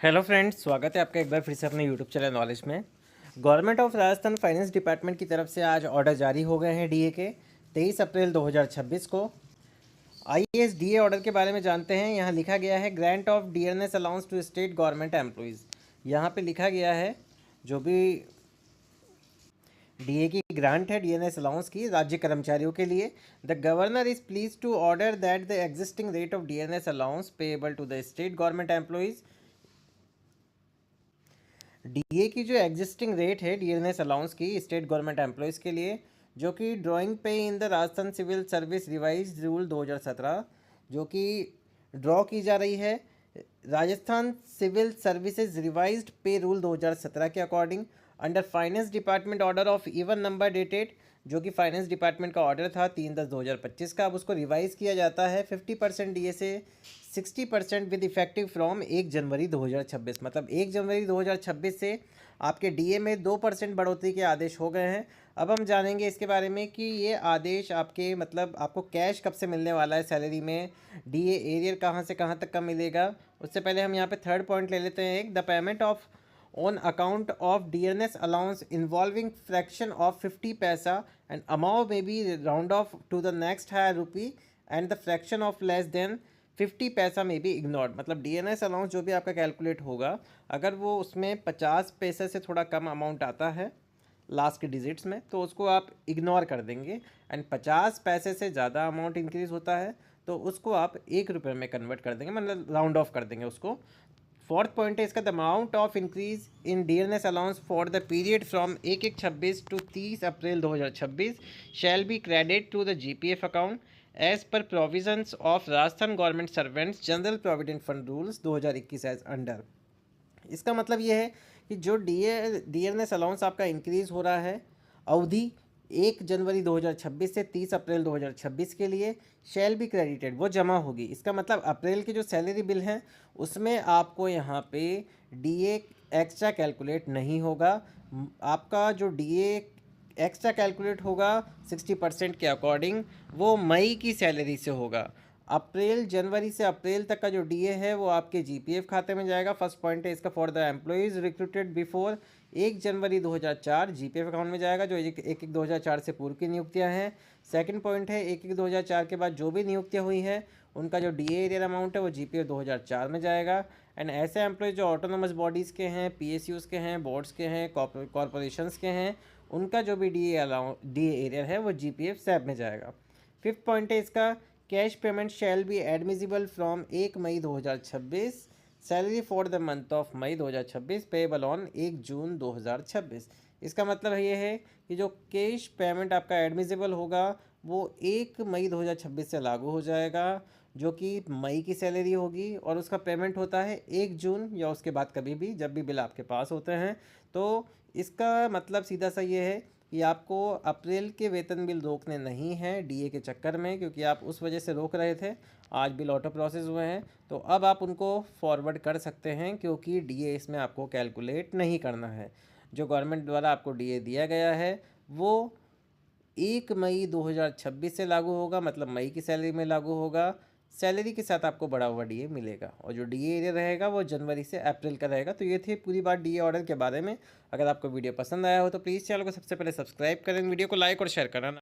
Hello friends, स्वागत है आपका एक बार फिर से अपने यूट्यूब चैनल नॉलेज में। Government of Rajasthan finance department की तरफ से आज ऑर्डर जारी हो गए हैं डीए के 23 अप्रैल 2026 को। आईएएस डीए ऑर्डर के बारे में जानते हैं। यहाँ लिखा गया है grant of DNS allowance to state government employees. यहाँ पे लिखा गया है जो भी डीए की ग्रांट है डीएनएस अलाउंस की राज्य कर्मचारियों के लिए। The governor is please to order that the existing rate of DNS allowance payable to the state government employees. DA की जो एग्जिस्टिंग रेट है डीएनएस अलाउंस की स्टेट गवर्नमेंट एम्प्लॉयज़ के लिए, जो कि drawing pay in the Rajasthan civil service revise rule 2017, जो कि ड्रॉ की जा रही है Rajasthan civil services revised pay rule 2017 के according under finance department order of even number dated, जो कि फाइनेंस डिपार्टमेंट का ऑर्डर था 3/10/2025 का। अब उसको रिवाइज किया जाता है 50% डीए से 60% विद इफेक्टिव फ्रॉम 1 जनवरी 2026। मतलब 1 जनवरी 2026 से आपके डीए में 2% बढ़ोतरी के आदेश हो गए हैं। अब हम जानेंगे इसके बारे में कि ये आदेश आपके मतलब आपको कैश कब से मिलने वाला है सैलरी में, डीए एरियर कहाँ से कहाँ तक का मिलेगा। उससे पहले हम यहाँ पे थर्ड पॉइंट ले लेते हैं। एक, the payment of on account of DNS allowance involving fraction of 50 paisa and amount may be round off to the next higher rupee and the fraction of less than 50 पैसा में भी ignored। मतलब DNS allowance जो भी आपका calculate होगा, अगर वो उसमें 50 पैसे से थोड़ा कम अमाउंट आता है लास्ट के डिजिट्स में, तो उसको आप इग्नोर कर देंगे। एंड 50 पैसे से ज़्यादा अमाउंट इंक्रीज़ होता है तो उसको आप 1 रुपये में कन्वर्ट कर देंगे, मतलब राउंड ऑफ कर देंगे उसको। फोर्थ पॉइंट है इसका, the amount of increase in DNS allowance for the period from 1/1/26 to 30 April 2026 shall be credit to the GPF account as per provisions of Rajasthan government servants general provident fund rules 2021 as under. इसका मतलब ये है कि जो DNS allowance आपका increase हो रहा है अवधि 1 जनवरी 2026 से 30 अप्रैल 2026 के लिए शैल बी क्रेडिटेड, वो जमा होगी। इसका मतलब अप्रैल के जो सैलरी बिल हैं उसमें आपको यहाँ पे डीए एक्स्ट्रा कैलकुलेट नहीं होगा। आपका जो डीए एक्स्ट्रा कैलकुलेट होगा 60% के अकॉर्डिंग, वो मई की सैलरी से होगा। अप्रैल जनवरी से अप्रैल तक का जो डीए है वो आपके जीपीएफ खाते में जाएगा। फर्स्ट पॉइंट है इसका, for the employees recruited before 1 January 2004 GPF account में जाएगा, जो 1/1/2004 से पूर्व की नियुक्तियां हैं। सेकंड पॉइंट है 1/1/2004 के बाद जो भी नियुक्तियां हुई हैं उनका जो डीए एरियर अमाउंट है वो जीपीएफ 2004 में जाएगा। एंड ऐसे एम्प्लॉयज़ जो ऑटोनोमस बॉडीज़ के हैं, पीएसयूज़ के हैं, बोर्ड्स के हैं, कॉरपोरेशंस के हैं, उनका जो भी डीए एरियर है वो जीपीएफ सैप में जाएगा। फिफ्थ पॉइंट है इसका, cash payment shall be admissible from 1 May 2026, salary for the month of May 2026 payable on 1 June 2026। इसका मतलब ये है कि जो कैश पेमेंट आपका एडमिजिबल होगा वो 1 मई 2026 से लागू हो जाएगा, जो कि मई की सैलरी होगी, और उसका पेमेंट होता है 1 जून या उसके बाद कभी भी जब भी बिल आपके पास होते हैं। तो इसका मतलब सीधा सा ये है कि आपको अप्रैल के वेतन बिल रोकने नहीं हैं डीए के चक्कर में, क्योंकि आप उस वजह से रोक रहे थे। आज बिल ऑटो प्रोसेस हुए हैं तो अब आप उनको फॉरवर्ड कर सकते हैं, क्योंकि डीए इसमें आपको कैलकुलेट नहीं करना है। जो गवर्नमेंट द्वारा आपको डीए दिया गया है वो 1 मई 2026 से लागू होगा, मतलब मई की सैलरी में लागू होगा। सैलरी के साथ आपको बढ़ा हुआ डीए मिलेगा, और जो डीए एरिया रहेगा वो जनवरी से अप्रैल का रहेगा। तो ये थी पूरी बात डीए ऑर्डर के बारे में। अगर आपको वीडियो पसंद आया हो तो प्लीज़ चैनल को सबसे पहले सब्सक्राइब करें, वीडियो को लाइक और शेयर करना।